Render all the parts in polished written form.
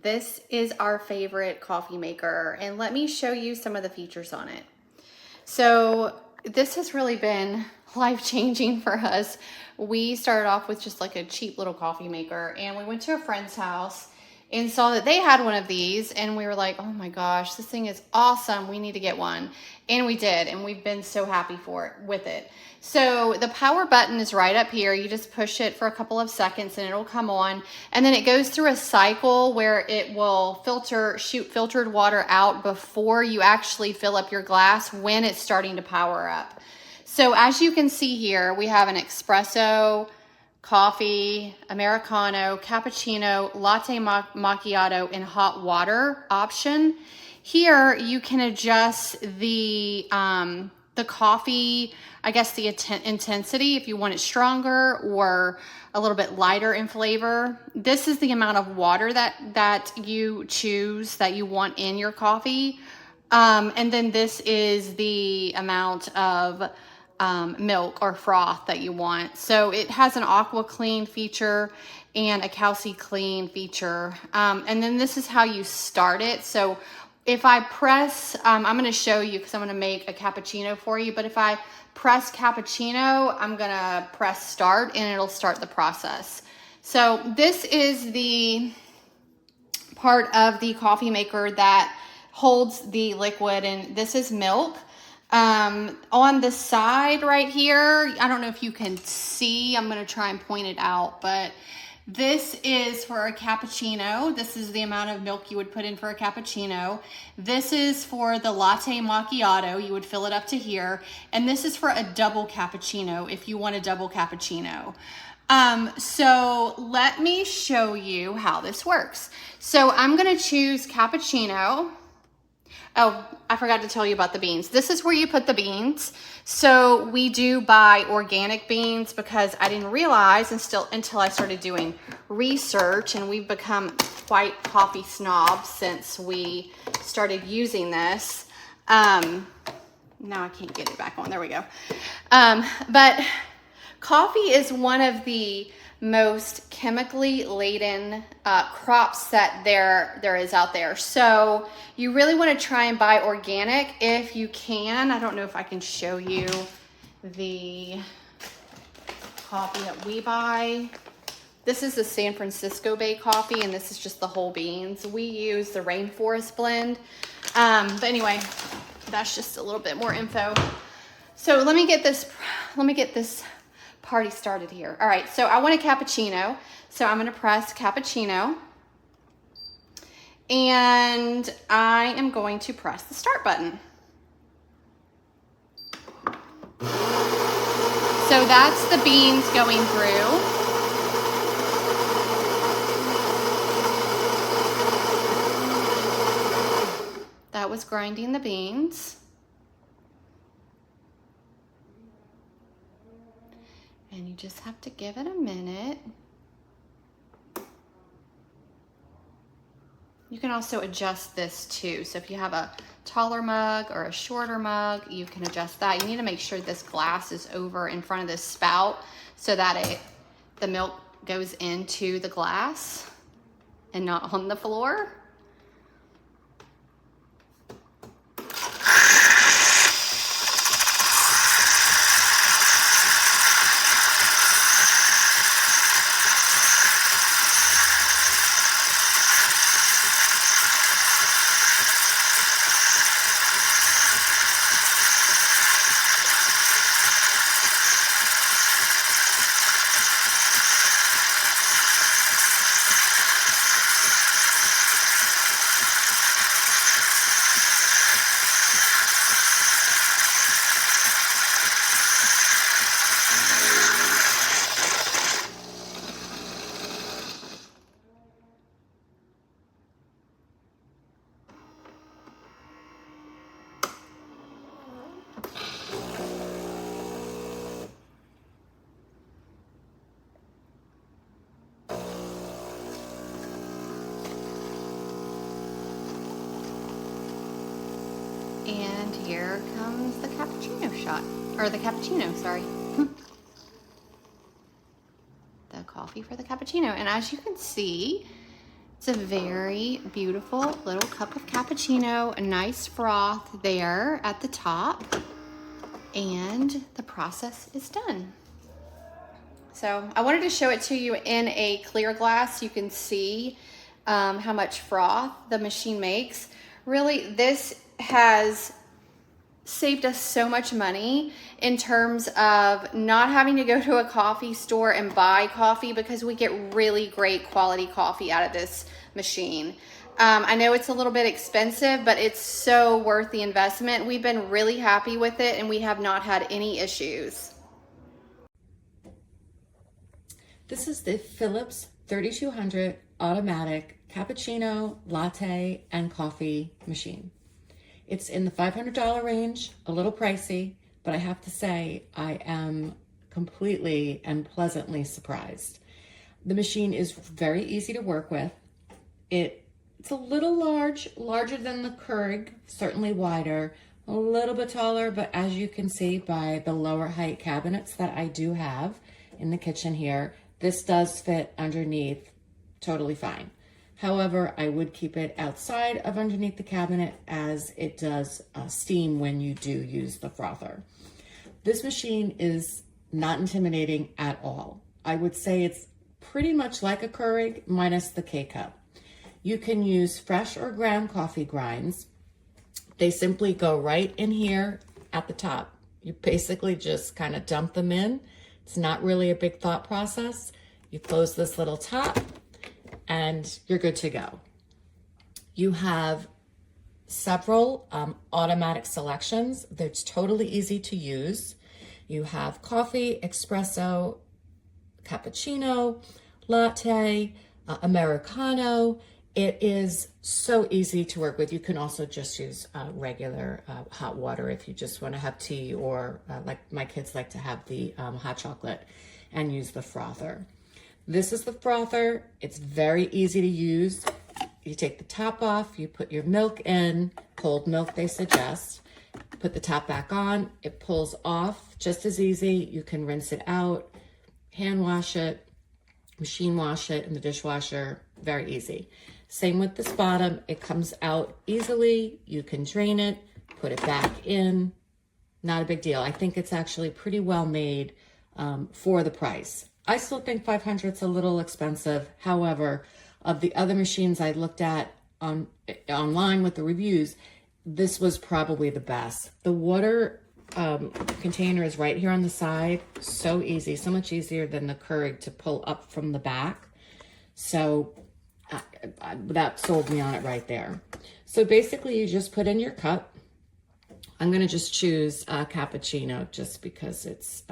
This is our favorite coffee maker, and let me show you some of the features on it. So this has really been life-changing for us. We started off with just like a cheap little coffee maker, and we went to a friend's house and saw that they had one of these, and we were like, oh my gosh, this thing is awesome. We need to get one. And we did, and we've been so happy with it. So the power button is right up here. You just push it for a couple of seconds and it'll come on. And then it goes through a cycle where it will shoot filtered water out before you actually fill up your glass when it's starting to power up. So as you can see here, we have an espresso, coffee, Americano, cappuccino, latte macchiato, and hot water option. Here you can adjust the coffee, I guess the intensity, if you want it stronger or a little bit lighter in flavor. This is the amount of water that you choose that you want in your coffee. And then this is the amount of milk or froth that you want. So it has an aqua clean feature and a calci clean feature. And then this is how you start it. So if I press, I'm going to show you because I'm going to make a cappuccino for you, but if I press cappuccino, I'm going to press start and it'll start the process. So this is the part of the coffee maker that holds the liquid, and this is milk. On the side right here, I don't know if you can see, I'm going to try and point it out, but this is for a cappuccino. This is the amount of milk you would put in for a cappuccino. This is for the latte macchiato. You would fill it up to here. And this is for a double cappuccino if you want a double cappuccino. So let me show you how this works. So I'm going to choose cappuccino. Oh, I forgot to tell you about the beans. This is where you put the beans. So we do buy organic beans because I didn't realize until I started doing research, and we've become quite coffee snobs since we started using this. Now I can't get it back on. There we go. But coffee is one of the most chemically laden crops that there is out there. So you really want to try and buy organic if you can. I don't know if I can show you the coffee that we buy. This is the San Francisco Bay coffee, and this is just the whole beans. We use the Rainforest blend. But anyway, that's just a little bit more info. So let me get this party started here. All right, so I want a cappuccino. So I'm going to press cappuccino. And I am going to press the start button. So that's the beans going through. That was grinding the beans. And you just have to give it a minute. You can also adjust this too. So if you have a taller mug or a shorter mug, you can adjust that. You need to make sure this glass is over in front of this spout so that the milk goes into the glass and not on the floor. And here comes the cappuccino shot, or the cappuccino, sorry. The coffee for the cappuccino. And as you can see, It's a very beautiful little cup of cappuccino, a nice froth there at the top, and the process is done. So I wanted to show it to you in a clear glass so you can see how much froth the machine makes. Really, this has saved us so much money in terms of not having to go to a coffee store and buy coffee, because we get really great quality coffee out of this machine. I know it's a little bit expensive, but it's so worth the investment. We've been really happy with it and we have not had any issues. This is the Philips 3200 automatic cappuccino, latte, and coffee machine. It's in the $500 range, a little pricey, but I have to say I am completely and pleasantly surprised. The machine is very easy to work with. It's a little larger than the Keurig, certainly wider, a little bit taller, but as you can see by the lower height cabinets that I do have in the kitchen here, this does fit underneath totally fine. However, I would keep it outside of underneath the cabinet, as it does steam when you do use the frother. This machine is not intimidating at all. I would say it's pretty much like a Keurig minus the K-cup. You can use fresh or ground coffee grinds. They simply go right in here at the top. You basically just kind of dump them in. It's not really a big thought process. You close this little top and you're good to go. You have several automatic selections. That's totally easy to use. You have coffee, espresso, cappuccino, latte, Americano. It is so easy to work with. You can also just use regular hot water if you just want to have tea, or like my kids like to have the hot chocolate and use the frother. This is the frother. It's very easy to use. You take the top off, you put your milk in, cold milk they suggest, put the top back on, it pulls off just as easy. You can rinse it out, hand wash it, machine wash it in the dishwasher, very easy. Same with this bottom, it comes out easily. You can drain it, put it back in, not a big deal. I think it's actually pretty well made for the price. I still think $500 is a little expensive. However, of the other machines I looked at online with the reviews, this was probably the best. The water container is right here on the side. So easy, so much easier than the Keurig to pull up from the back. So that sold me on it right there. So basically you just put in your cup. I'm gonna just choose cappuccino just because it's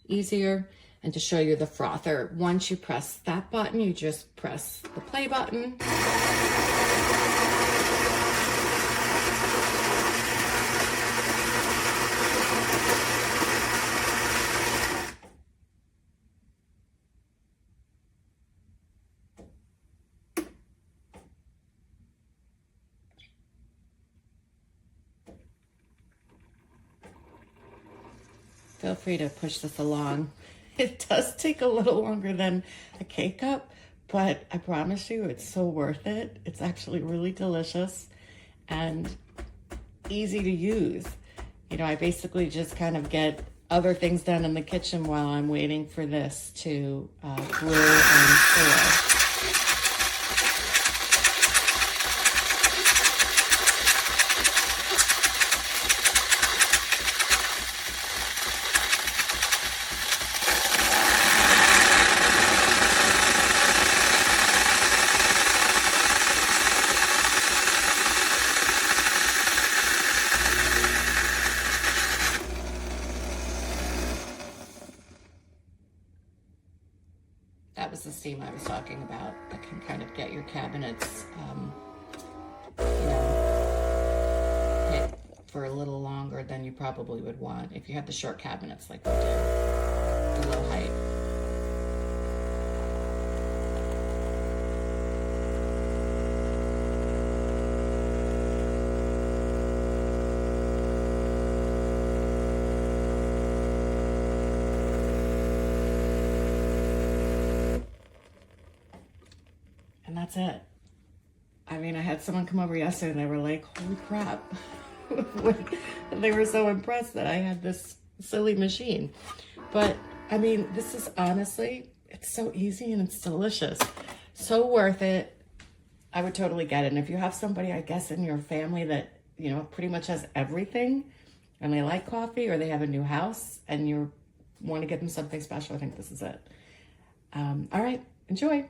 easier. And to show you the frother, once you press that button, you just press the play button. Feel free to push this along. It does take a little longer than a K-cup, but I promise you it's so worth it. It's actually really delicious and easy to use. You know, I basically just kind of get other things done in the kitchen while I'm waiting for this to brew and pour. That was the steam I was talking about. That can kind of get your cabinets, you know, hit for a little longer than you probably would want if you have the short cabinets like we do, the low height. And that's it. I mean, I had someone come over yesterday and they were like, holy crap. They were so impressed that I had this silly machine. But I mean, this is honestly, it's so easy and it's delicious. So worth it. I would totally get it. And if you have somebody, I guess, in your family that, you know, pretty much has everything and they like coffee, or they have a new house and you want to get them something special, I think this is it. All right, enjoy.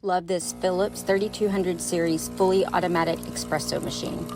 Love this Philips 3200 series fully automatic espresso machine.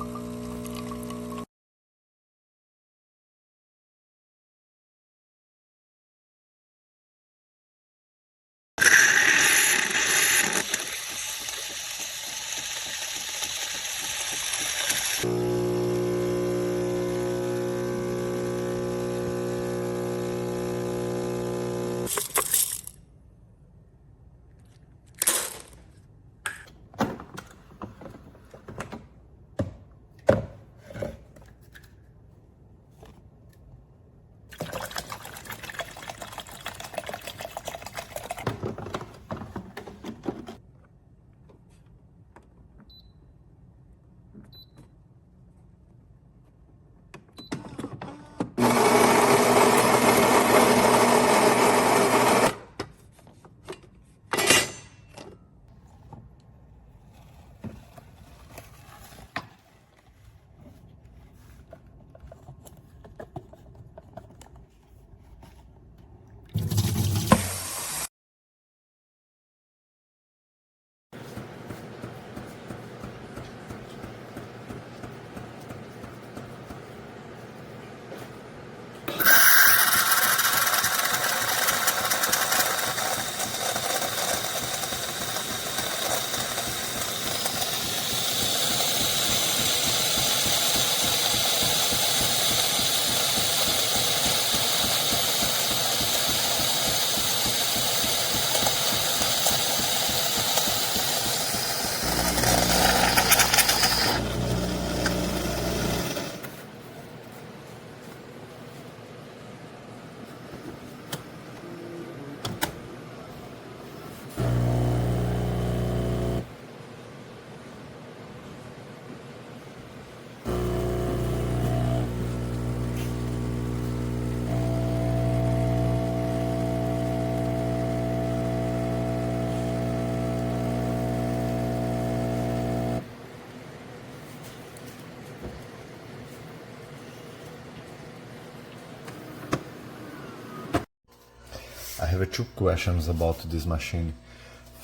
I have two questions about this machine.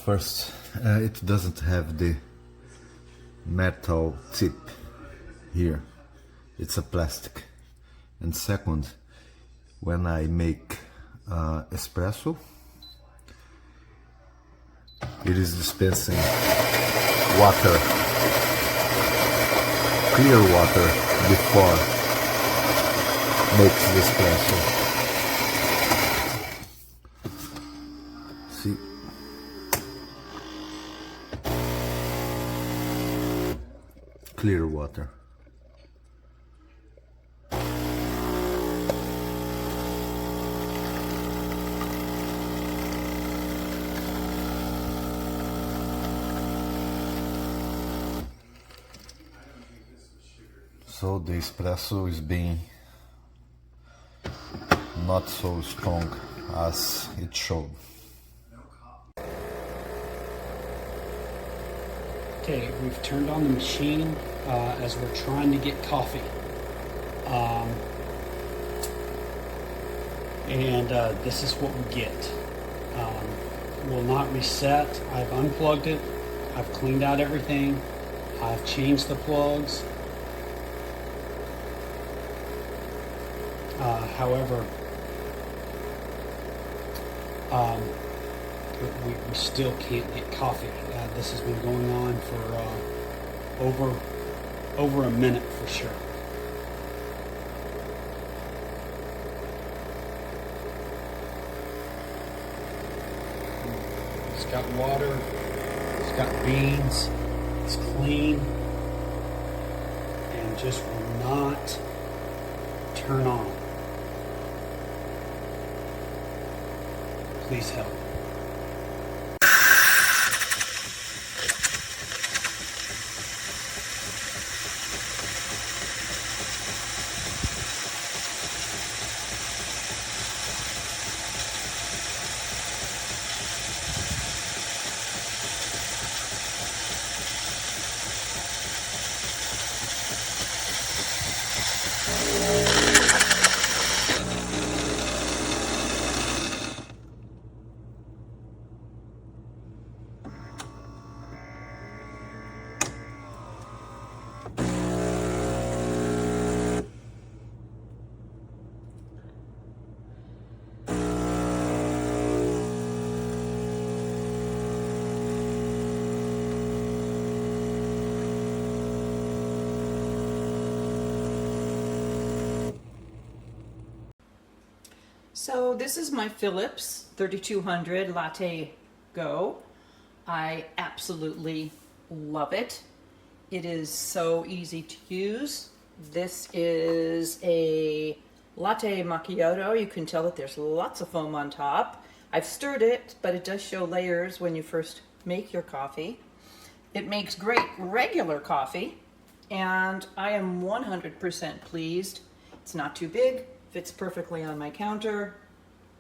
First, it doesn't have the metal tip here. It's a plastic. And second, when I make espresso, it is dispensing water, clear water, before makes the espresso. See? Clear water. So the espresso is being not so strong as it showed. Okay, we've turned on the machine as we're trying to get coffee. This is what we get. Will not reset. I've unplugged it. I've cleaned out everything. I've changed the plugs. However, we still can't get coffee. This has been going on for over a minute for sure. It's got water, it's got beans, it's clean, and just will not turn on. Please help. So this is my Philips 3200 LatteGo. I absolutely love it. It is so easy to use. This is a latte macchiato. You can tell that there's lots of foam on top. I've stirred it, but it does show layers when you first make your coffee. It makes great regular coffee, and I am 100% pleased. It's not too big, fits perfectly on my counter.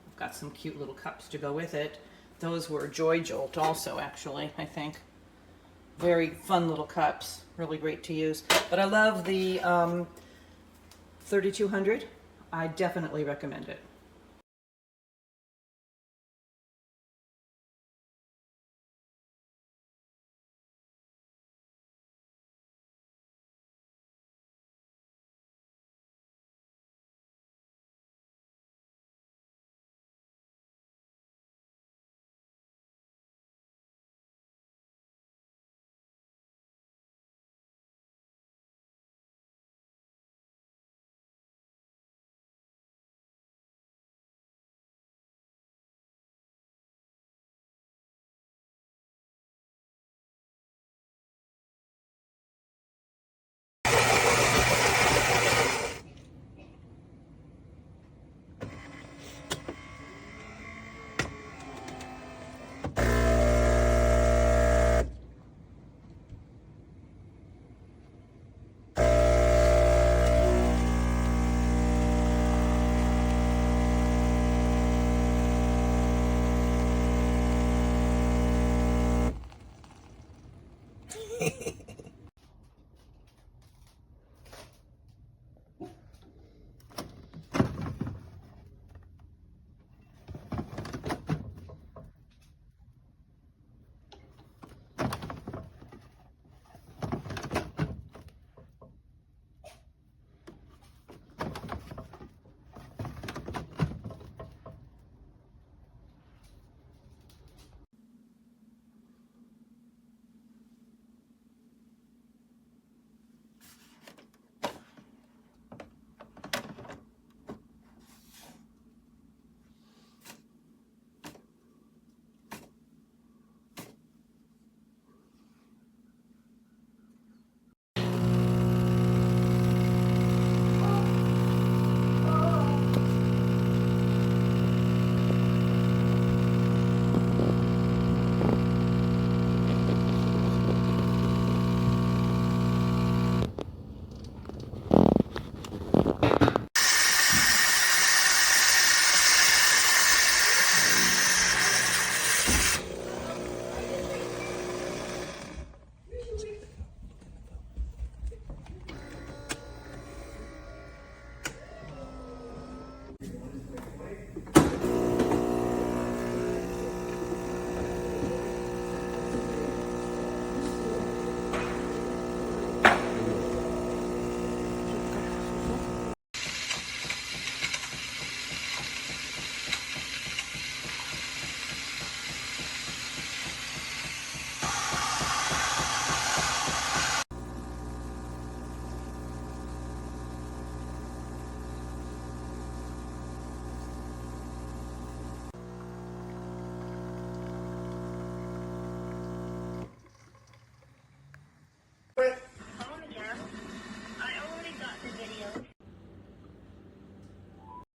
I've got some cute little cups to go with it. Those were Joy Jolt also, actually, I think. Very fun little cups, really great to use. But I love the 3200. I definitely recommend it.